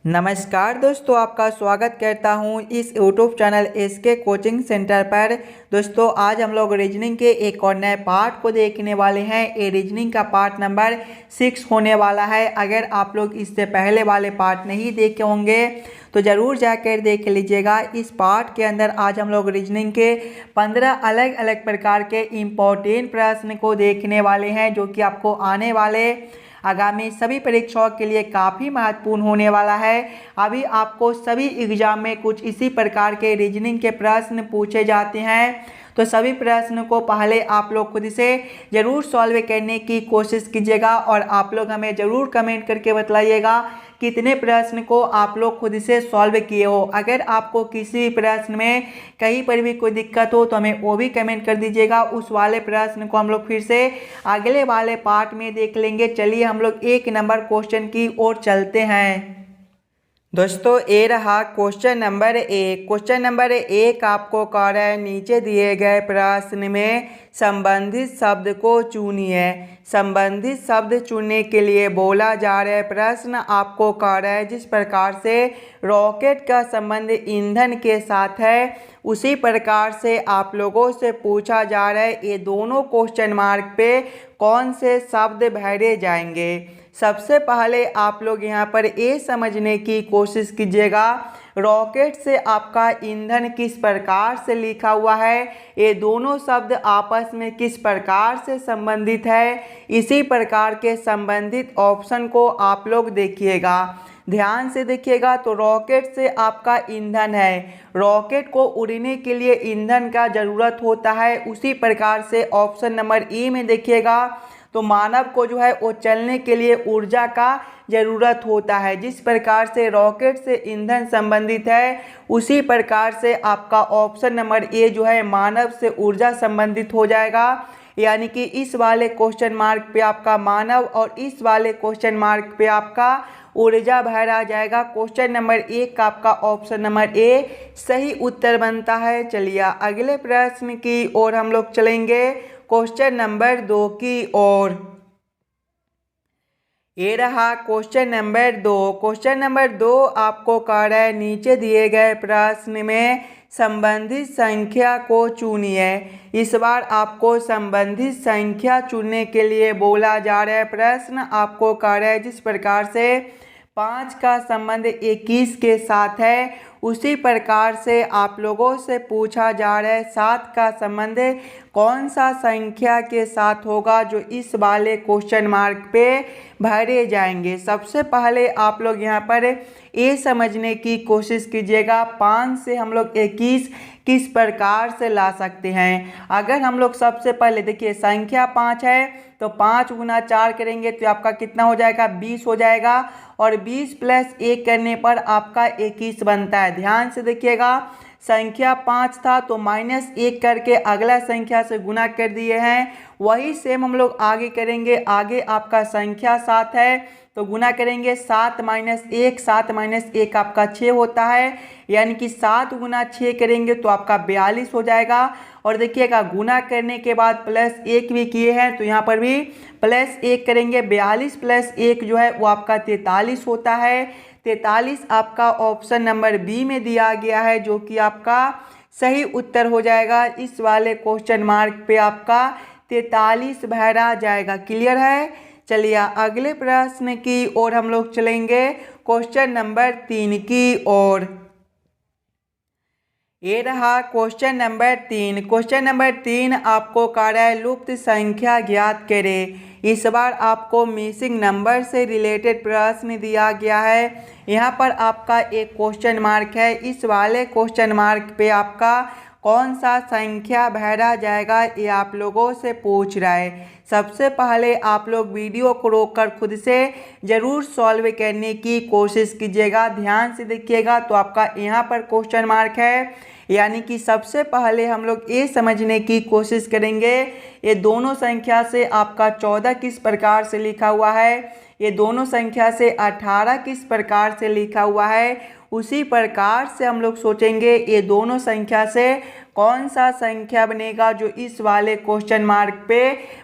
नमस्कार दोस्तों, आपका स्वागत करता हूं इस YouTube channel SK coaching centre पर। दोस्तों आज हम लोग रीजनिंग के एक और नए पार्ट को देखने वाले हैं। ये रीजनिंग का पार्ट नंबर 6 होने वाला है। अगर आप लोग इससे पहले वाले पार्ट नहीं देखे होंगे तो ज़रूर जाकर देख लीजिएगा। इस पार्ट के अंदर आज हम लोग रीजनिंग के 15 अलग अलग प्रकार के इम्पोर्टेंट प्रश्न को देखने वाले हैं, जो कि आपको आने वाले आगामी सभी परीक्षाओं के लिए काफ़ी महत्वपूर्ण होने वाला है। अभी आपको सभी एग्जाम में कुछ इसी प्रकार के रीजनिंग के प्रश्न पूछे जाते हैं, तो सभी प्रश्न को पहले आप लोग खुद से ज़रूर सॉल्व करने की कोशिश कीजिएगा और आप लोग हमें ज़रूर कमेंट करके बतलाइएगा कितने प्रश्न को आप लोग खुद से सॉल्व किए हो। अगर आपको किसी भी प्रश्न में कहीं पर भी कोई दिक्कत हो तो हमें वो भी कमेंट कर दीजिएगा। उस वाले प्रश्न को हम लोग फिर से अगले वाले पार्ट में देख लेंगे। चलिए हम लोग 1 नंबर क्वेश्चन की ओर चलते हैं। दोस्तों ये रहा क्वेश्चन नंबर 1। क्वेश्चन नंबर 1 आपको कह रहा है नीचे दिए गए प्रश्न में संबंधित शब्द को चुनिए। संबंधित शब्द चुनने के लिए बोला जा रहा है प्रश्न आपको कह रहा है जिस प्रकार से रॉकेट का संबंध ईंधन के साथ है उसी प्रकार से आप लोगों से पूछा जा रहा है ये दोनों क्वेश्चन मार्क पे कौन से शब्द भरे जाएंगे। सबसे पहले आप लोग यहाँ पर ये समझने की कोशिश कीजिएगा रॉकेट से आपका ईंधन किस प्रकार से लिखा हुआ है, ये दोनों शब्द आपस में किस प्रकार से संबंधित है। इसी प्रकार के संबंधित ऑप्शन को आप लोग देखिएगा, ध्यान से देखिएगा। तो रॉकेट से आपका ईंधन है, रॉकेट को उड़ने के लिए ईंधन का ज़रूरत होता है। उसी प्रकार से ऑप्शन नंबर ई में देखिएगा तो मानव को जो है वो चलने के लिए ऊर्जा का ज़रूरत होता है। जिस प्रकार से रॉकेट से ईंधन संबंधित है उसी प्रकार से आपका ऑप्शन नंबर ए जो है मानव से ऊर्जा संबंधित हो जाएगा। यानी कि इस वाले क्वेश्चन मार्क पे आपका मानव और इस वाले क्वेश्चन मार्क पे आपका ऊर्जा भरा जाएगा। क्वेश्चन नंबर 1 का आपका ऑप्शन नंबर ए सही उत्तर बनता है। चलिए अगले प्रश्न की ओर हम लोग चलेंगे, क्वेश्चन नंबर 2 की ओर। ये रहा क्वेश्चन नंबर 2। क्वेश्चन नंबर 2 आपको कह रहा है नीचे दिए गए प्रश्न में संबंधित संख्या को चुनिए। इस बार आपको संबंधित संख्या चुनने के लिए बोला जा रहा है प्रश्न आपको कह रहा है जिस प्रकार से 5 का संबंध 21 के साथ है उसी प्रकार से आप लोगों से पूछा जा रहा है 7 का संबंध कौन सा संख्या के साथ होगा जो इस वाले क्वेश्चन मार्क पे भरे जाएंगे। सबसे पहले आप लोग यहाँ पर ये समझने की कोशिश कीजिएगा 5 से हम लोग 21 किस प्रकार से ला सकते हैं। अगर हम लोग सबसे पहले देखिए संख्या 5 है तो 5 गुना 4 करेंगे तो आपका कितना हो जाएगा 20 हो जाएगा और 20 प्लस 1 करने पर आपका 21 बनता है। ध्यान से देखिएगा संख्या 5 था तो -1 करके अगला संख्या से गुना कर दिए हैं। वही सेम हम लोग आगे करेंगे। आगे आपका संख्या 7 है तो गुना करेंगे 7 - 1, 7 - 1 आपका 6 होता है। यानी कि 7 गुना 6 करेंगे तो आपका 42 हो जाएगा। और देखिएगा गुना करने के बाद +1 भी किए हैं तो यहाँ पर भी +1 करेंगे। 42 + 1 जो है वो आपका 43 होता है। 43 आपका ऑप्शन नंबर बी में दिया गया है जो कि आपका सही उत्तर हो जाएगा। इस वाले क्वेश्चन मार्क पे आपका 43 भरा जाएगा। क्लियर है। चलिए अगले प्रश्न की ओर हम लोग चलेंगे, क्वेश्चन नंबर 3 की ओर। ये रहा क्वेश्चन नंबर 3। क्वेश्चन नंबर 3 आपको कह रहा है लुप्त संख्या ज्ञात करें। इस बार आपको मिसिंग नंबर से रिलेटेड प्रश्न दिया गया है। यहाँ पर आपका एक क्वेश्चन मार्क है। इस वाले क्वेश्चन मार्क पे आपका कौन सा संख्या भरा जाएगा ये आप लोगों से पूछ रहा है। सबसे पहले आप लोग वीडियो को रोककर खुद से ज़रूर सॉल्व करने की कोशिश कीजिएगा। ध्यान से देखिएगा तो आपका यहाँ पर क्वेश्चन मार्क है। यानी कि सबसे पहले हम लोग ये समझने की कोशिश करेंगे ये दोनों संख्या से आपका 14 किस प्रकार से लिखा हुआ है। ये दोनों संख्या से 18 किस प्रकार से लिखा हुआ है, उसी प्रकार से हम लोग सोचेंगे ये दोनों संख्या से कौन सा संख्या बनेगा जो इस वाले क्वेश्चन मार्क पे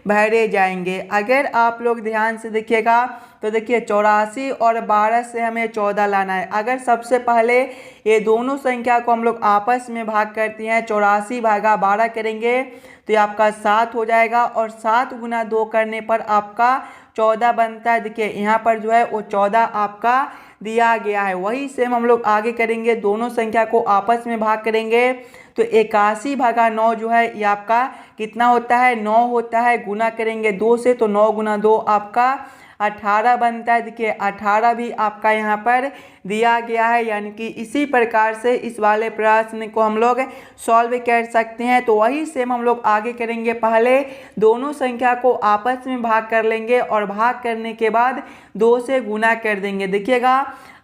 भरे जाएंगे। अगर आप लोग ध्यान से देखिएगा तो देखिए 84 और 12 से हमें 14 लाना है। अगर सबसे पहले ये दोनों संख्या को हम लोग आपस में भाग करते हैं, 84 भागा 12 करेंगे तो ये आपका 7 हो जाएगा और 7 गुना 2 करने पर आपका 14 बनता है। देखिए यहाँ पर जो है वो 14 आपका दिया गया है। वही सेम हम लोग आगे करेंगे, दोनों संख्या को आपस में भाग करेंगे तो 81 भागा 9 जो है ये आपका कितना होता है, 9 होता है। गुना करेंगे 2 से तो 9 गुना 2 आपका 18 बनता है। देखिए 18 भी आपका यहाँ पर दिया गया है, यानी कि इसी प्रकार से इस वाले प्रश्न को हम लोग सॉल्व कर सकते हैं। तो वही सेम हम लोग आगे करेंगे, पहले दोनों संख्या को आपस में भाग कर लेंगे और भाग करने के बाद 2 से गुना कर देंगे। देखिएगा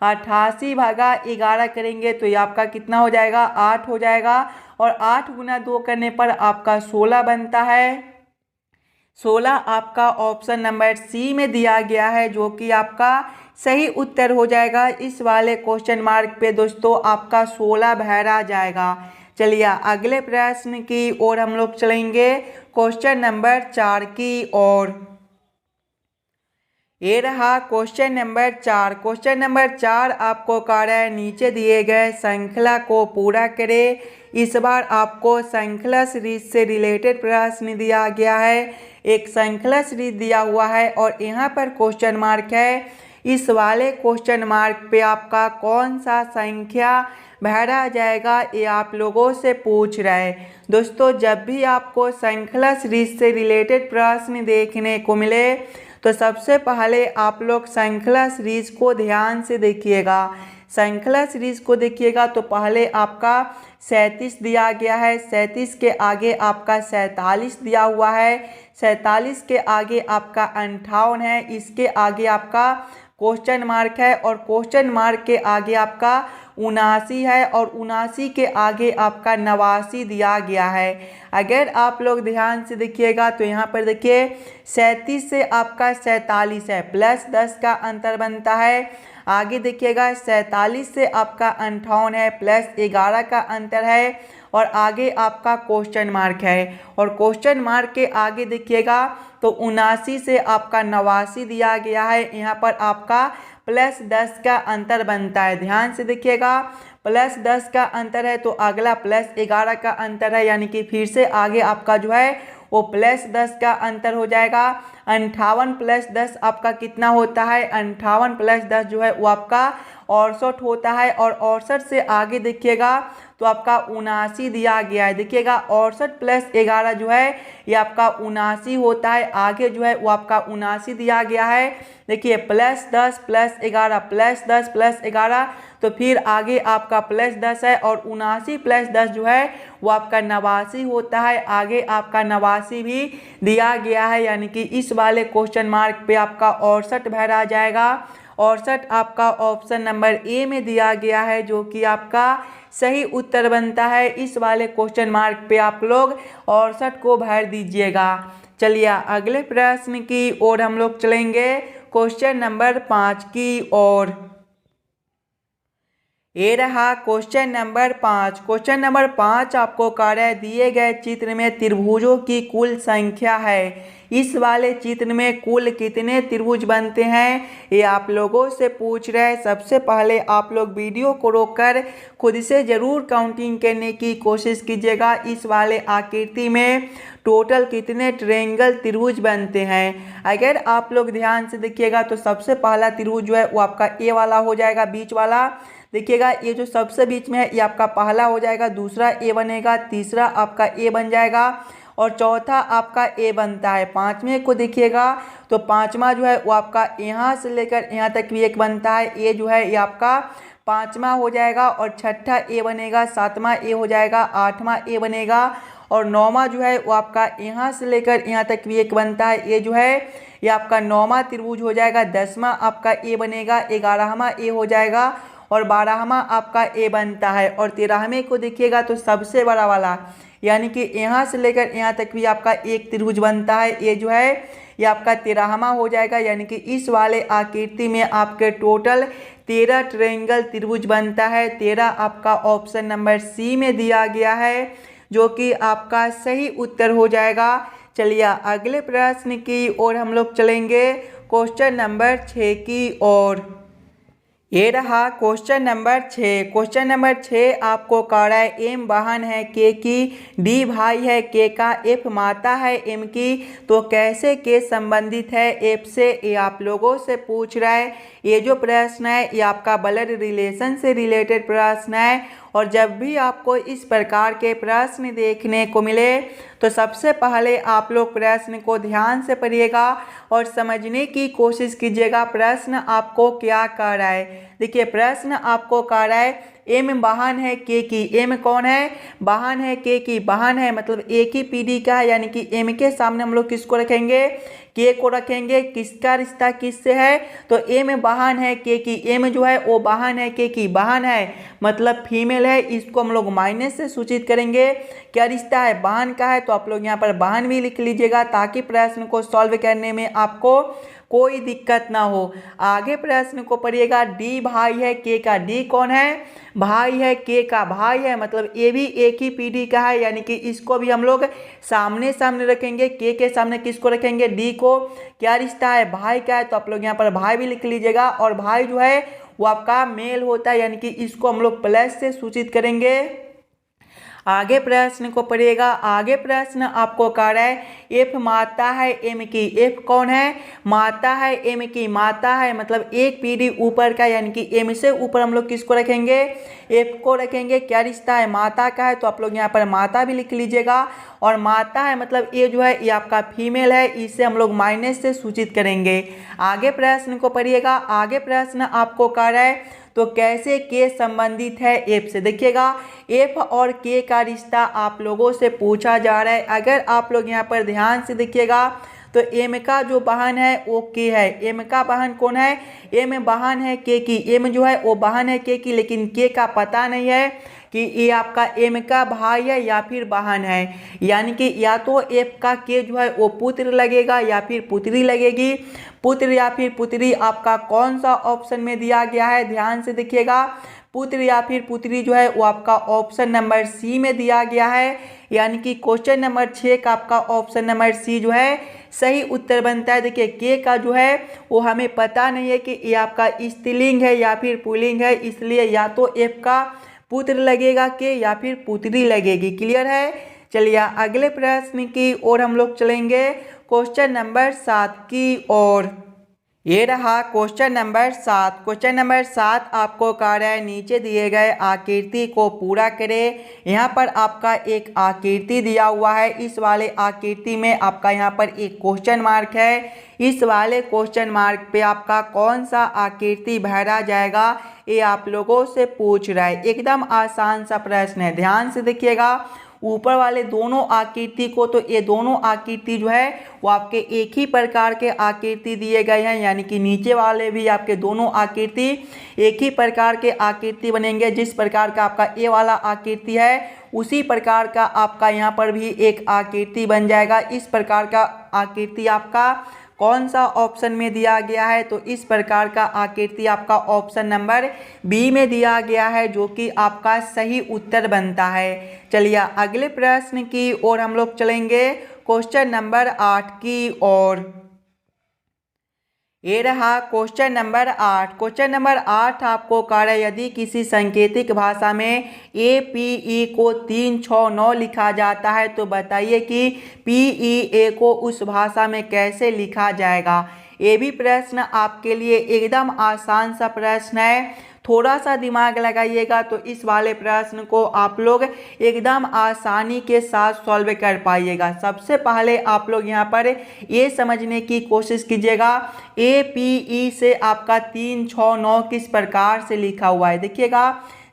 88 भागा 11 करेंगे तो ये आपका कितना हो जाएगा, 8 हो जाएगा और 8 गुना 2 करने पर आपका 16 बनता है। 16 आपका ऑप्शन नंबर सी में दिया गया है, जो कि आपका सही उत्तर हो जाएगा। इस वाले क्वेश्चन मार्क पे दोस्तों आपका 16 भरा जाएगा। चलिए अगले प्रश्न की ओर हम लोग चलेंगे, क्वेश्चन नंबर 4 की ओर। ये रहा क्वेश्चन नंबर 4। क्वेश्चन नंबर 4 आपको कह रहा है नीचे दिए गए श्रृंखला को पूरा करें। इस बार आपको श्रृंखला सीरीज से रिलेटेड प्रश्न दिया गया है। एक श्रृंखला सीरीज दिया हुआ है और यहाँ पर क्वेश्चन मार्क है। इस वाले क्वेश्चन मार्क पे आपका कौन सा संख्या भरा जाएगा ये आप लोगों से पूछ रहा है। दोस्तों जब भी आपको श्रृंखला सीरीज से रिलेटेड प्रश्न देखने को मिले तो सबसे पहले आप लोग श्रृंखला सीरीज को ध्यान से देखिएगा। श्रृंखला सीरीज को देखिएगा तो पहले आपका 37 दिया गया है, 37 के आगे आपका 47 दिया हुआ है, 47 के आगे आपका 58 है, इसके आगे आपका क्वेश्चन मार्क है और क्वेश्चन मार्क के आगे आपका 79 है और 79 के आगे आपका 89 दिया गया है। अगर आप लोग ध्यान से देखिएगा तो यहाँ पर देखिए 37 से आपका 47 है, प्लस 10 का अंतर बनता है। आगे देखिएगा 47 से आपका 58 है, प्लस 11 का अंतर है और आगे आपका क्वेश्चन मार्क है और क्वेश्चन मार्क के आगे देखिएगा तो 79 से आपका 89 दिया गया है। यहाँ पर आपका प्लस 10 का अंतर बनता है। ध्यान से देखिएगा प्लस 10 का अंतर है तो अगला प्लस 11 का अंतर है, यानी कि फिर से आगे आपका जो है वो प्लस 10 का अंतर हो जाएगा। 58 प्लस 10 आपका कितना होता है, 58 प्लस 10 जो है वो आपका 68 होता है और 68 से आगे देखिएगा तो आपका 79 दिया गया है। देखिएगा 68 प्लस 11 जो है ये आपका 79 होता है। आगे जो है वो आपका 79 दिया गया है। देखिए प्लस 10 प्लस 11 प्लस 10 प्लस 11 तो फिर आगे आपका प्लस 10 है और 79 प्लस 10 जो है वो आपका 89 होता है। आगे आपका 89 भी दिया गया है, यानी कि इस वाले क्वेश्चन मार्क पे आपका 68 भरा जाएगा। 68 आपका ऑप्शन नंबर ए में दिया गया है, जो कि आपका सही उत्तर बनता है। इस वाले क्वेश्चन मार्क पे आप लोग 68 को भर दीजिएगा। चलिए अगले प्रश्न की ओर हम लोग चलेंगे, क्वेश्चन नंबर 5 की ओर। ये रहा क्वेश्चन नंबर 5। क्वेश्चन नंबर 5 आपको कार्य दिए गए चित्र में त्रिभुजों की कुल संख्या है। इस वाले चित्र में कुल कितने त्रिभुज बनते हैं ये आप लोगों से पूछ रहे हैं। सबसे पहले आप लोग वीडियो को रोककर खुद से ज़रूर काउंटिंग करने की कोशिश कीजिएगा। इस वाले आकृति में टोटल कितने ट्रायंगल त्रिभुज बनते हैं। अगर आप लोग ध्यान से देखिएगा तो सबसे पहला त्रिभुज जो है वो आपका ए वाला हो जाएगा, बीच वाला। देखिएगा ये जो सबसे बीच में है ये आपका पहला हो जाएगा, दूसरा ए बनेगा, तीसरा आपका ए बन जाएगा और चौथा आपका ए बनता है। पांचवें को देखिएगा तो पांचवा जो है वो आपका यहाँ से लेकर यहाँ तक भी एक बनता है, ए जो है ये आपका पांचवा हो जाएगा और छठा ए बनेगा, सातवां ए हो जाएगा, आठवां ए बनेगा और नौवां जो है वो आपका यहाँ से लेकर यहाँ तक भी एक बनता है, ये जो है ये आपका नौवां त्रिभुज हो जाएगा। 10वां आपका ए बनेगा, 11वां ए हो जाएगा और 12वां आपका ए बनता है और 13वें को देखिएगा तो सबसे बड़ा वाला, यानी कि यहाँ से लेकर यहाँ तक भी आपका एक त्रिभुज बनता है, ये जो है ये आपका 13वां हो जाएगा, यानी कि इस वाले आकृति में आपके टोटल 13 ट्रायंगल त्रिभुज बनता है। 13 आपका ऑप्शन नंबर सी में दिया गया है, जो कि आपका सही उत्तर हो जाएगा। चलिए अगले प्रश्न की ओर हम लोग चलेंगे, क्वेश्चन नंबर 6 की ओर। ये रहा क्वेश्चन नंबर 6। क्वेश्चन नंबर 6 आपको कह रहा है एम बहन है के की, डी भाई है के का, एफ माता है एम की, तो कैसे के संबंधित है एफ से, ये आप लोगों से पूछ रहा है। ये जो प्रश्न है ये आपका ब्लड रिलेशन से रिलेटेड प्रश्न है। और जब भी आपको इस प्रकार के प्रश्न देखने को मिले तो सबसे पहले आप लोग प्रश्न को ध्यान से पढ़िएगा और समझने की कोशिश कीजिएगा प्रश्न आपको क्या कह रहा है। देखिए प्रश्न आपको कह रहा है एम बहन है के की, एम कौन है, बहन है के की, बहन है मतलब एक ही पीढ़ी का है, यानी कि एम के सामने हम लोग किसको रखेंगे, के को रखेंगे। किसका रिश्ता किससे है, तो एम बहन है के की, एम जो है वो बहन है के की, बहन है मतलब फीमेल है, इसको हम लोग माइनस से सूचित करेंगे। क्या रिश्ता है, बहन का है, तो आप लोग यहाँ पर बहन भी लिख लीजिएगा ताकि प्रश्न को सॉल्व करने में आपको कोई दिक्कत ना हो। आगे प्रश्न को पढ़िएगा, डी भाई है के का, डी कौन है, भाई है के का, भाई है मतलब ये भी एक ही पीढ़ी का है, यानी कि इसको भी हम लोग सामने सामने रखेंगे, के सामने किसको रखेंगे, डी को। क्या रिश्ता है, भाई का है, तो आप लोग यहाँ पर भाई भी लिख लीजिएगा। और भाई जो है वो आपका मेल होता है, यानी कि इसको हम लोग प्लस से सूचित करेंगे। आगे प्रश्न को पढ़िएगा। आगे प्रश्न आपको कह रहा है एफ माता है एम की, एफ कौन है, माता है एम की, माता है मतलब एक पीढ़ी ऊपर का, यानी कि एम से ऊपर हम लोग किसको रखेंगे, एफ को रखेंगे। क्या रिश्ता है, माता का है, तो आप लोग यहाँ पर माता भी लिख लीजिएगा। और माता है मतलब ये जो है ये आपका फीमेल है, इसे हम लोग माइनस से सूचित करेंगे। आगे प्रश्न को पढ़िएगा। आगे प्रश्न आपको कह रहा है तो कैसे के संबंधित है एफ से। देखिएगा एफ और के का रिश्ता आप लोगों से पूछा जा रहा है। अगर आप लोग यहाँ पर ध्यान से देखिएगा तो एम का जो बहन है वो के है, एम का बहन कौन है, एम बहन है के की, एम जो है वो बहन है के की, लेकिन के का पता नहीं है कि ये आपका एम का भाई है या फिर बहन है, यानी कि या तो एफ का के जो है वो पुत्र लगेगा या फिर पुत्री लगेगी। पुत्र या फिर पुत्री आपका कौन सा ऑप्शन में दिया गया है, ध्यान से देखिएगा। पुत्र या फिर पुत्री जो है वो आपका ऑप्शन नंबर सी में दिया गया है, यानी कि क्वेश्चन नंबर 6 का आपका ऑप्शन नंबर सी जो है सही उत्तर बनता है। देखिए के का जो है वो हमें पता नहीं है कि ये आपका स्त्रीलिंग है या फिर पुल्लिंग है, इसलिए या तो एफ का पुत्र लगेगा के या फिर पुत्री लगेगी। क्लियर है। चलिए अगले प्रश्न की ओर हम लोग चलेंगे, क्वेश्चन नंबर 7 की ओर। ये रहा क्वेश्चन नंबर 7। क्वेश्चन नंबर 7 आपको कह रहा है नीचे दिए गए आकृति को पूरा करें। यहाँ पर आपका एक आकृति दिया हुआ है, इस वाले आकृति में आपका यहाँ पर एक क्वेश्चन मार्क है। इस वाले क्वेश्चन मार्क पे आपका कौन सा आकृति भरा जाएगा ये आप लोगों से पूछ रहा है। एकदम आसान सा प्रश्न है, ध्यान से देखिएगा। ऊपर वाले दोनों आकृति को, तो ये दोनों आकृति जो है वो आपके एक ही प्रकार के आकृति दिए गए हैं, यानी कि नीचे वाले भी आपके दोनों आकृति एक ही प्रकार के आकृति बनेंगे। जिस प्रकार का आपका ये वाला आकृति है उसी प्रकार का आपका यहाँ पर भी एक आकृति बन जाएगा। इस प्रकार का आकृति आपका कौन सा ऑप्शन में दिया गया है, तो इस प्रकार का आकृति आपका ऑप्शन नंबर बी में दिया गया है, जो कि आपका सही उत्तर बनता है। चलिए अगले प्रश्न की ओर हम लोग चलेंगे, क्वेश्चन नंबर 8 की ओर। ये रहा क्वेश्चन नंबर 8। क्वेश्चन नंबर 8 आपको कह रहा है यदि किसी सांकेतिक भाषा में APE को 3 6 9 लिखा जाता है तो बताइए कि PEA को उस भाषा में कैसे लिखा जाएगा। ये भी प्रश्न आपके लिए एकदम आसान सा प्रश्न है, थोड़ा सा दिमाग लगाइएगा तो इस वाले प्रश्न को आप लोग एकदम आसानी के साथ सॉल्व कर पाइएगा। सबसे पहले आप लोग यहाँ पर ये समझने की कोशिश कीजिएगा APE से आपका 3 6 9 किस प्रकार से लिखा हुआ है। देखिएगा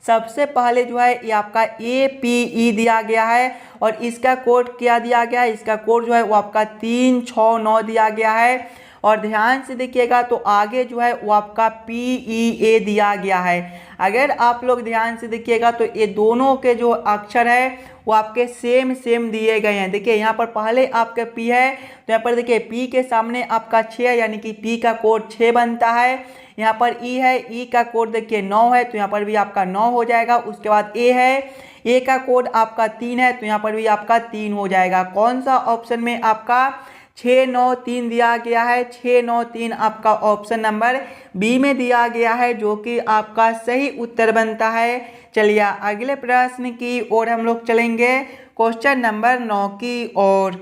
सबसे पहले जो है ये आपका APE दिया गया है और इसका कोड क्या दिया गया है, इसका कोड जो है वो आपका 3 6 9 दिया गया है। और ध्यान से देखिएगा तो आगे जो है वो आपका PEA दिया गया है। अगर आप लोग ध्यान से देखिएगा तो ये दोनों के जो अक्षर है वो आपके सेम सेम दिए गए हैं। देखिए यहाँ पर पहले आपका P है तो यहाँ पर देखिए P के सामने आपका 6 यानी कि P का कोड 6 बनता है। यहाँ पर E है, E का कोड देखिए 9 है तो यहाँ पर भी आपका 9 हो जाएगा। उसके बाद A है, A का कोड आपका 3 है तो यहाँ पर भी आपका 3 हो जाएगा। कौन सा ऑप्शन में आपका 693 दिया गया है? 693 आपका ऑप्शन नंबर बी में दिया गया है, जो कि आपका सही उत्तर बनता है। चलिए अगले प्रश्न की ओर हम लोग चलेंगे, क्वेश्चन नंबर 9 की ओर।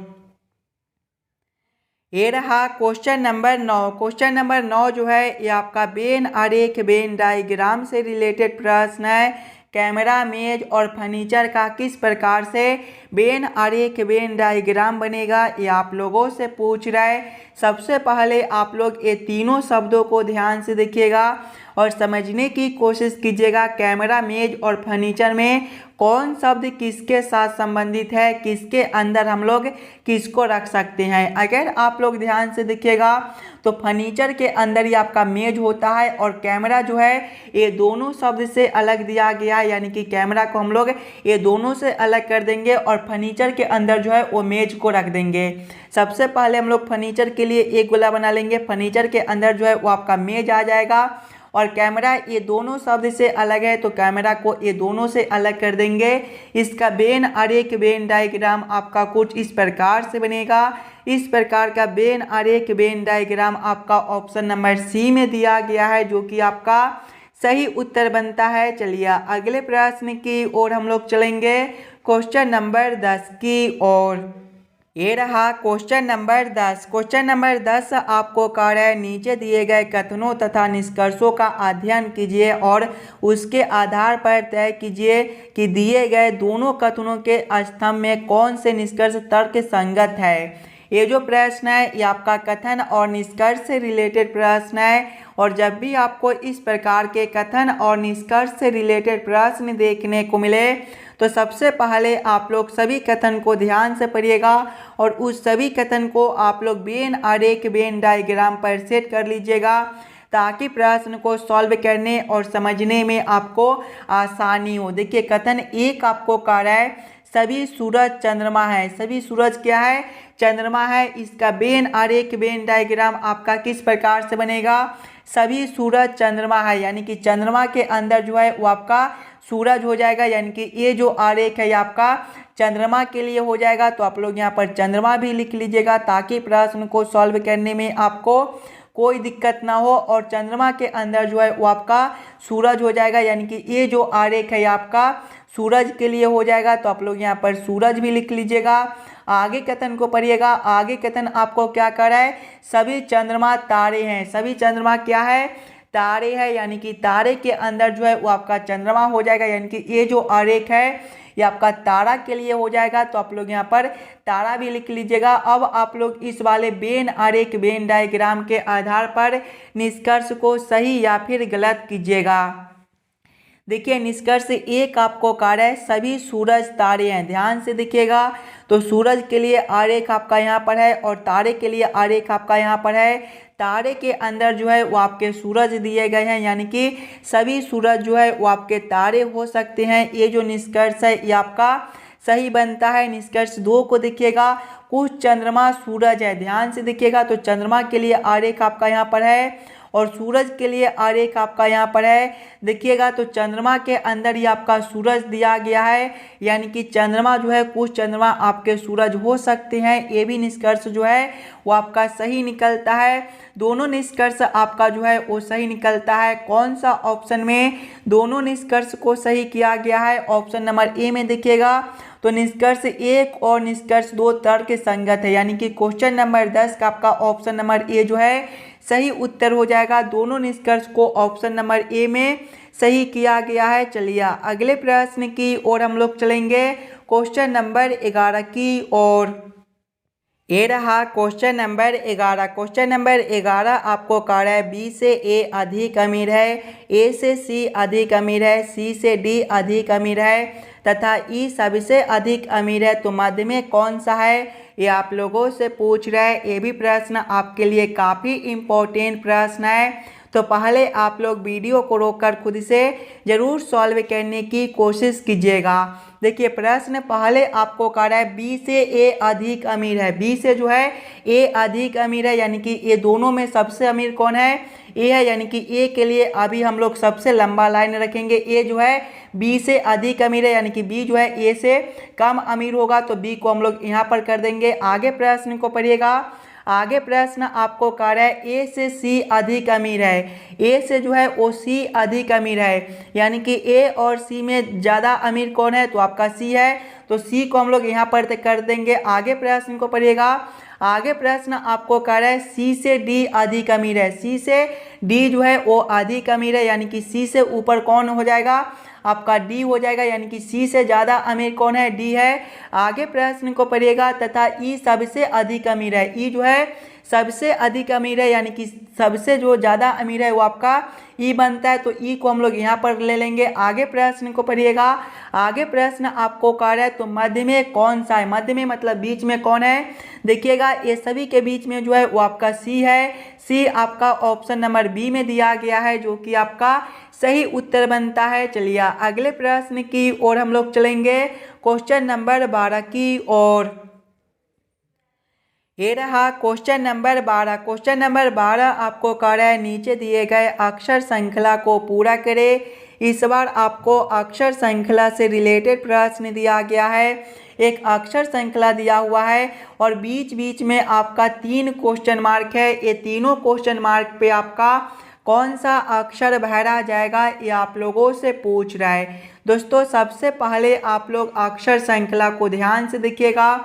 ये रहा क्वेश्चन नंबर 9। क्वेश्चन नंबर 9 जो है ये आपका वेन आरेख वेन डायग्राम से रिलेटेड प्रश्न है। कैमरा, मेज और फर्नीचर का किस प्रकार से वेन आरेख वेन डायग्राम बनेगा, ये आप लोगों से पूछ रहा है। सबसे पहले आप लोग ये तीनों शब्दों को ध्यान से देखिएगा और समझने की कोशिश कीजिएगा। कैमरा, मेज और फर्नीचर में कौन शब्द किसके साथ संबंधित है, किसके अंदर हम लोग किसको रख सकते हैं। अगर आप लोग ध्यान से देखिएगा तो फर्नीचर के अंदर ही आपका मेज होता है और कैमरा जो है ये दोनों शब्द से अलग दिया गया है, यानी कि कैमरा को हम लोग ये दोनों से अलग कर देंगे और फर्नीचर के अंदर जो है वो मेज को रख देंगे। सबसे पहले हम लोग फर्नीचर के लिए एक गोला बना लेंगे। फर्नीचर के अंदर जो है वो आपका मेज आ जाएगा और कैमरा ये दोनों शब्द से अलग है तो कैमरा को ये दोनों से अलग कर देंगे। इसका वेन आरेख वेन डायग्राम आपका कुछ इस प्रकार से बनेगा। इस प्रकार का वेन आरेख वेन डायग्राम आपका ऑप्शन नंबर सी में दिया गया है, जो कि आपका सही उत्तर बनता है। चलिए अगले प्रश्न की ओर हम लोग चलेंगे, क्वेश्चन नंबर 10 की ओर। ये रहा क्वेश्चन नंबर 10। क्वेश्चन नंबर 10 आपको कह रहा है नीचे दिए गए कथनों तथा निष्कर्षों का अध्ययन कीजिए और उसके आधार पर तय कीजिए कि दिए गए दोनों कथनों के स्तंभ में कौन से निष्कर्ष तर्क संगत है। ये जो प्रश्न है ये आपका कथन और निष्कर्ष से रिलेटेड प्रश्न है और जब भी आपको इस प्रकार के कथन और निष्कर्ष से रिलेटेड प्रश्न देखने को मिले तो सबसे पहले आप लोग सभी कथन को ध्यान से पढ़िएगा और उस सभी कथन को आप लोग वेन आरेख वेन डायग्राम पर सेट कर लीजिएगा, ताकि प्रश्न को सॉल्व करने और समझने में आपको आसानी हो। देखिए कथन एक आपको कह रहा है सभी सूरज चंद्रमा है। सभी सूरज क्या है? चंद्रमा है। इसका वेन आरेख वेन डायग्राम आपका किस प्रकार से बनेगा? सभी सूरज चंद्रमा है, यानी कि चंद्रमा के अंदर जो है वो आपका सूरज हो जाएगा, यानी कि ये जो आरेख है ये आपका चंद्रमा के लिए हो जाएगा। तो आप लोग यहाँ पर चंद्रमा भी लिख लीजिएगा ताकि प्रश्न को सॉल्व करने में आपको कोई दिक्कत ना हो। और चंद्रमा के अंदर जो है वो आपका सूरज हो जाएगा, यानी कि ये जो आरेख है ये आपका सूरज के लिए हो जाएगा। तो आप लोग यहाँ पर सूरज भी लिख लीजिएगा। आगे कथन को पढ़िएगा। आगे कथन आपको क्या कर रहा है? सभी चंद्रमा तारे हैं। सभी चंद्रमा क्या है? तारे है, यानी कि तारे के अंदर जो है वो आपका चंद्रमा हो जाएगा, यानी कि ये जो आरेख है ये आपका तारा के लिए हो जाएगा। तो आप लोग यहाँ पर तारा भी लिख लीजिएगा। अब आप लोग इस वाले वेन आरेख वेन डायग्राम के आधार पर निष्कर्ष को सही या फिर गलत कीजिएगा। देखिए निष्कर्ष एक आपको कार्य है सभी सूरज तारे हैं। ध्यान से देखिएगा तो सूरज के लिए आरेख आपका यहाँ पर है और तारे के लिए आरेख आपका यहाँ पर है। तारे के अंदर जो है वो आपके सूरज दिए गए हैं, यानी कि सभी सूरज जो है वो आपके तारे हो सकते हैं। ये जो निष्कर्ष है ये आपका सही बनता है। निष्कर्ष 2 को देखिएगा, कुछ चंद्रमा सूरज है। ध्यान से देखिएगा तो चंद्रमा के लिए आरेख आपका यहाँ पर है और सूरज के लिए आरेख आपका यहाँ पर है। देखिएगा तो चंद्रमा के अंदर ही आपका सूरज दिया गया है, यानी कि चंद्रमा जो है कुछ चंद्रमा आपके सूरज हो सकते हैं। ये भी निष्कर्ष जो है वो आपका सही निकलता है। दोनों निष्कर्ष आपका जो है वो सही निकलता है। कौन सा ऑप्शन में दोनों निष्कर्ष को सही किया गया है? ऑप्शन नंबर ए में देखिएगा तो निष्कर्ष 1 और निष्कर्ष 2 तर्क संगत है, यानी कि क्वेश्चन नंबर 10 का आपका ऑप्शन नंबर ए जो है सही उत्तर हो जाएगा। दोनों निष्कर्ष को ऑप्शन नंबर ए में सही किया गया है। चलिए अगले प्रश्न की ओर हम लोग चलेंगे, क्वेश्चन नंबर 11 की ओर। ये रहा क्वेश्चन नंबर 11। क्वेश्चन नंबर 11 आपको कह रहा है बी से ए अधिक अमीर है, ए से सी अधिक अमीर है, सी से डी अधिक अमीर है तथा ई सबसे अधिक अमीर है, तो मध्य में कौन सा है? ये आप लोगों से पूछ रहा है। ये भी प्रश्न आपके लिए काफ़ी इम्पोर्टेंट प्रश्न है। तो पहले आप लोग वीडियो को रोककर खुद से ज़रूर सॉल्व करने की कोशिश कीजिएगा। देखिए प्रश्न पहले आपको कह रहा है बी से ए अधिक अमीर है। बी से जो है ए अधिक अमीर है, यानी कि ये दोनों में सबसे अमीर कौन है? ए है, यानी कि ए के लिए अभी हम लोग सबसे लंबा लाइन रखेंगे। ए जो है बी से अधिक अमीर है, यानी कि बी जो है ए से कम अमीर होगा, तो बी को हम लोग यहाँ पर कर देंगे। आगे प्रश्न को पढ़िएगा। आगे प्रश्न आपको कह रहा है ए से सी अधिक अमीर है। ए से जो है वो सी अधिक अमीर है, यानी कि ए और सी में ज़्यादा अमीर कौन है? तो आपका सी है, तो सी को हम लोग यहाँ पर कर देंगे। आगे प्रश्न को पढ़िएगा। आगे प्रश्न आपको कह रहा है सी से डी अधिक अमीर है। सी से डी जो है वो अधिक अमीर है, यानी कि सी से ऊपर कौन हो जाएगा? आपका डी हो जाएगा, यानी कि सी से ज़्यादा अमीर कौन है? डी है। आगे प्रश्न को पढ़िएगा। तथा ई सबसे अधिक अमीर है। ई जो है सबसे अधिक अमीर है, यानी कि सबसे जो ज़्यादा अमीर है वो आपका ई बनता है, तो ई को हम लोग यहाँ पर ले लेंगे। आगे प्रश्न को पढ़िएगा। आगे प्रश्न आपको कह रहा है तो मध्य में कौन सा है? मध्य में मतलब बीच में कौन है? देखिएगा ये सभी के बीच में जो है वो आपका सी है। सी आपका ऑप्शन नंबर बी में दिया गया है, जो कि आपका सही उत्तर बनता है। चलिए अगले प्रश्न की ओर हम लोग चलेंगे, क्वेश्चन नंबर 12 की ओर। ये रहा क्वेश्चन नंबर 12। क्वेश्चन नंबर 12 आपको कह रहा है नीचे दिए गए अक्षर श्रृंखला को पूरा करें। इस बार आपको अक्षर श्रृंखला से रिलेटेड प्रश्न दिया गया है। एक अक्षर श्रृंखला दिया हुआ है और बीच बीच में आपका 3 क्वेश्चन मार्क है। ये तीनों क्वेश्चन मार्क पे आपका कौन सा अक्षर भरा जाएगा, ये आप लोगों से पूछ रहा है। दोस्तों सबसे पहले आप लोग अक्षर श्रृंखला को ध्यान से देखिएगा।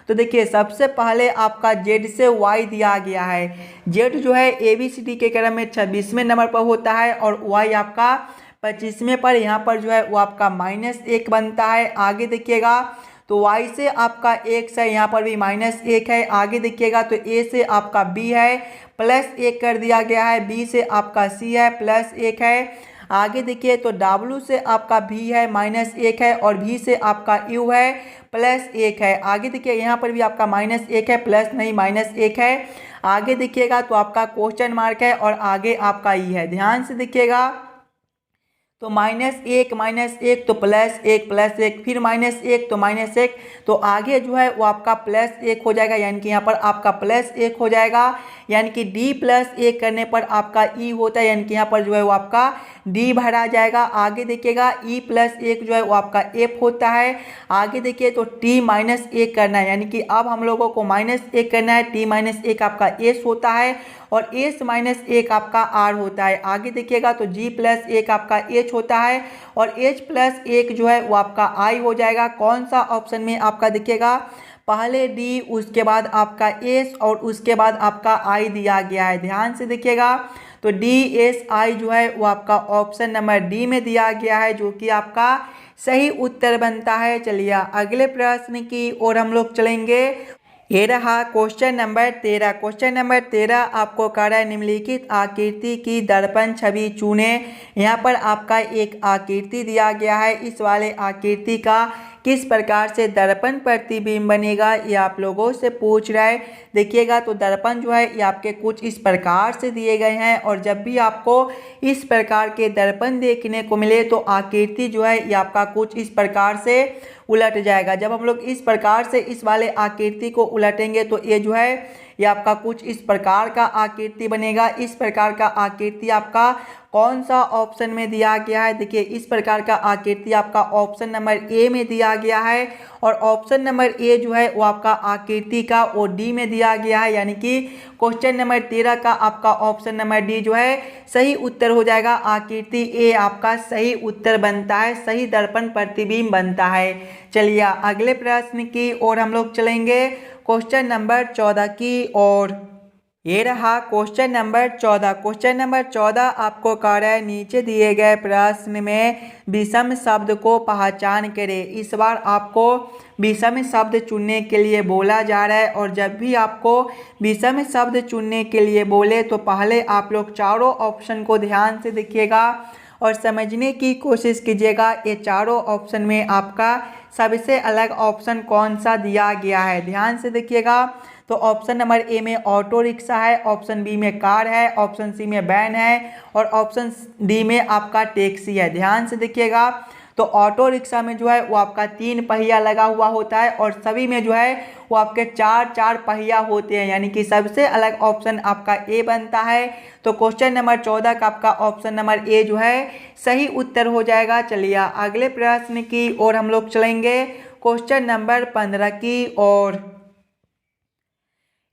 तो देखिए सबसे पहले आपका जेड से वाई दिया गया है। जेड जो है ABCD के क्रम में 26वें नंबर पर होता है और वाई आपका 25वें पर, यहाँ पर जो है वो आपका -1 बनता है। आगे देखिएगा तो y से आपका x है, यहाँ पर भी -1 है। आगे देखिएगा तो a से आपका b है, +1 कर दिया गया है। b से आपका c है, +1 है। आगे देखिए तो w से आपका v है, -1 है और v से आपका u है, +1 है। आगे देखिए यहाँ पर भी आपका -1 है, प्लस नहीं -1 है। आगे देखिएगा तो आपका क्वेश्चन मार्क है और आगे आपका ई है। ध्यान से देखिएगा तो -1 तो +1 फिर -1 तो -1, तो आगे जो है वो आपका +1 हो जाएगा, यानी कि यहाँ पर आपका +1 हो जाएगा। यानी कि D+1 करने पर आपका ई होता है, यानी कि यहाँ पर जो है वो आपका डी भरा जाएगा। आगे देखिएगा E+1 जो है वो आपका F होता है। आगे देखिए तो T-1 करना है, यानी कि अब हम लोगों को -1 करना है। T-1 आपका S होता है और S-1 आपका R होता है। आगे देखिएगा तो G+1 आपका H होता है और H+1 जो है वो आपका I हो जाएगा। कौन सा ऑप्शन में आपका देखिएगा पहले D, उसके बाद आपका S और उसके बाद आपका I दिया गया है। ध्यान से देखिएगा तो DSI जो है वो आपका ऑप्शन नंबर डी में दिया गया है, जो कि आपका सही उत्तर बनता है। चलिए अगले प्रश्न की ओर हम लोग चलेंगे। ये रहा क्वेश्चन नंबर 13। क्वेश्चन नंबर 13 आपको कह रहा है निम्नलिखित आकृति की दर्पण छवि चुने। यहाँ पर आपका एक आकृति दिया गया है। इस वाले आकृति का किस प्रकार से दर्पण प्रतिबिंब बनेगा, ये आप लोगों से पूछ रहा है। देखिएगा तो दर्पण जो है ये आपके कुछ इस प्रकार से दिए गए हैं और जब भी आपको इस प्रकार के दर्पण देखने को मिले तो आकृति जो है ये आपका कुछ इस प्रकार से उलट जाएगा। जब हम लोग इस प्रकार से इस वाले आकृति को उलटेंगे तो ये जो है ये आपका कुछ इस प्रकार का आकृति बनेगा। इस प्रकार का आकृति आपका कौन सा ऑप्शन में दिया गया है? देखिए इस प्रकार का आकृति आपका ऑप्शन नंबर ए में दिया गया है और ऑप्शन नंबर ए जो है वो आपका आकृति का वो डी में दिया गया है। यानी कि क्वेश्चन नंबर 13 का आपका ऑप्शन नंबर डी जो है सही उत्तर हो जाएगा। आकृति ए आपका सही उत्तर बनता है, सही दर्पण प्रतिबिंब बनता है। चलिए अगले प्रश्न की ओर हम लोग चलेंगे, क्वेश्चन नंबर 14 की ओर। ये रहा क्वेश्चन नंबर 14। क्वेश्चन नंबर 14 आपको कह रहा है नीचे दिए गए प्रश्न में विषम शब्द को पहचान करें। इस बार आपको विषम शब्द चुनने के लिए बोला जा रहा है और जब भी आपको विषम शब्द चुनने के लिए बोले तो पहले आप लोग चारों ऑप्शन को ध्यान से देखिएगा और समझने की कोशिश कीजिएगा। ये चारों ऑप्शन में आपका सबसे अलग ऑप्शन कौन सा दिया गया है, ध्यान से देखिएगा। तो ऑप्शन नंबर ए में ऑटो रिक्शा है, ऑप्शन बी में कार है, ऑप्शन सी में वैन है और ऑप्शन डी में आपका टैक्सी है। ध्यान से देखिएगा, तो ऑटो रिक्शा में जो है वो आपका 3 पहिया लगा हुआ होता है और सभी में जो है वो आपके 4 पहिया होते हैं, यानी कि सबसे अलग ऑप्शन आपका ए बनता है। तो क्वेश्चन नंबर 14 का आपका ऑप्शन नंबर ए जो है सही उत्तर हो जाएगा। चलिए अगले प्रश्न की ओर हम लोग चलेंगे, क्वेश्चन नंबर 15 की ओर।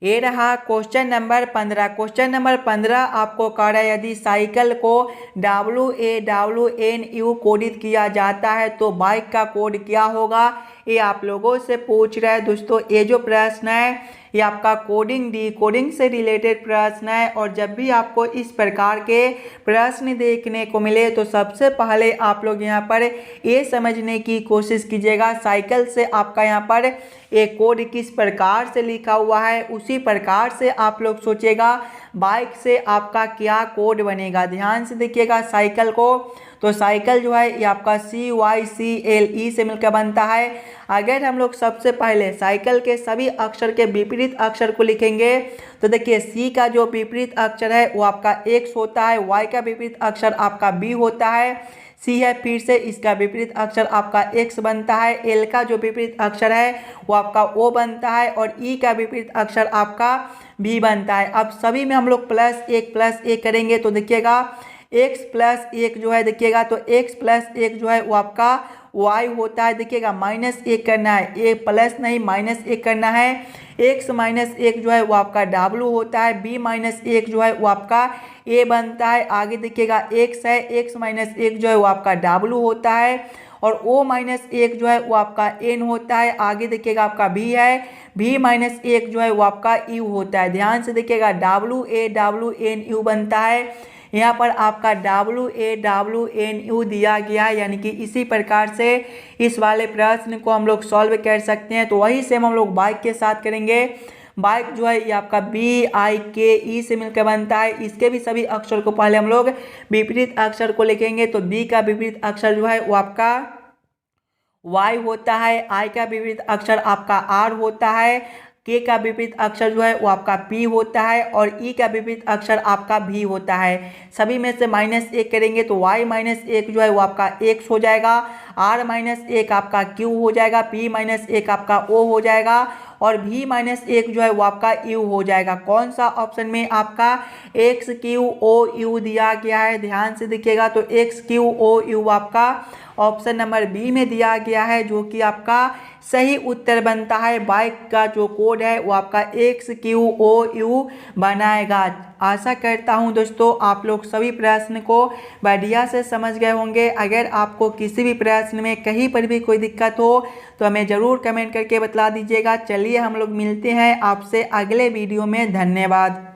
ये रहा क्वेश्चन नंबर 15। क्वेश्चन नंबर 15 आपको कह रहा है यदि साइकिल को WAWNU कोडित किया जाता है तो बाइक का कोड क्या होगा, ये आप लोगों से पूछ रहा है। दोस्तों ये जो प्रश्न है ये आपका कोडिंग डिकोडिंग से रिलेटेड प्रश्न है और जब भी आपको इस प्रकार के प्रश्न देखने को मिले तो सबसे पहले आप लोग यहाँ पर ये समझने की कोशिश कीजिएगा साइकिल से आपका यहाँ पर एक कोड किस प्रकार से लिखा हुआ है, उसी प्रकार से आप लोग सोचिएगा बाइक से आपका क्या कोड बनेगा। ध्यान से देखिएगा साइकिल को, तो साइकिल जो है ये आपका CYCLE से मिलकर बनता है। अगर हम लोग सबसे पहले साइकिल के सभी अक्षर के विपरीत अक्षर को लिखेंगे तो देखिए C का जो विपरीत अक्षर है वो आपका X होता है, Y का विपरीत अक्षर आपका B होता है, C है फिर से इसका विपरीत अक्षर आपका X बनता है, L का जो विपरीत अक्षर है वो आपका O बनता है और E का विपरीत अक्षर आपका V बनता है। अब सभी में हम लोग +1 करेंगे तो देखिएगा x + 1 जो है देखिएगा तो x + 1 जो है वो आपका y होता है। देखिएगा -1 करना है, ए प्लस नहीं -1 करना है। x - 1 जो है वो आपका w होता है, b - 1 जो है वो आपका a बनता है। आगे देखिएगा x है, x - 1 जो है वो आपका w होता है और o - 1 जो है वो आपका n होता है। आगे देखिएगा आपका v है, v - 1 जो है वो आपका u होता है। ध्यान से देखिएगा WAWNU बनता है। यहाँ पर आपका WAWNU दिया गया है, यानी कि इसी प्रकार से इस वाले प्रश्न को हम लोग सॉल्व कर सकते हैं। तो वही सेम हम लोग बाइक के साथ करेंगे। बाइक जो है ये आपका BIKE से मिलकर बनता है। इसके भी सभी अक्षर को पहले हम लोग विपरीत अक्षर को लिखेंगे तो B का विपरीत अक्षर जो है वो आपका Y होता है, I का विपरीत अक्षर आपका R होता है, K का विपरीत अक्षर जो है वो आपका P होता है और E का विपरीत अक्षर आपका V होता है। सभी में से -1 करेंगे तो Y - 1 जो है वो आपका X हो जाएगा, R - 1 आपका Q हो जाएगा, P - 1 आपका O हो जाएगा और V - 1 जो है वो आपका U हो जाएगा। कौन सा ऑप्शन में आपका XQOU दिया गया है, ध्यान से देखिएगा तो XQOU आपका ऑप्शन नंबर बी में दिया गया है, जो कि आपका सही उत्तर बनता है। बाइक का जो कोड है वो आपका XQOU बनाएगा। आशा करता हूं दोस्तों आप लोग सभी प्रश्न को बढ़िया से समझ गए होंगे। अगर आपको किसी भी प्रश्न में कहीं पर भी कोई दिक्कत हो तो हमें ज़रूर कमेंट करके बता दीजिएगा। चलिए हम लोग मिलते हैं आपसे अगले वीडियो में। धन्यवाद।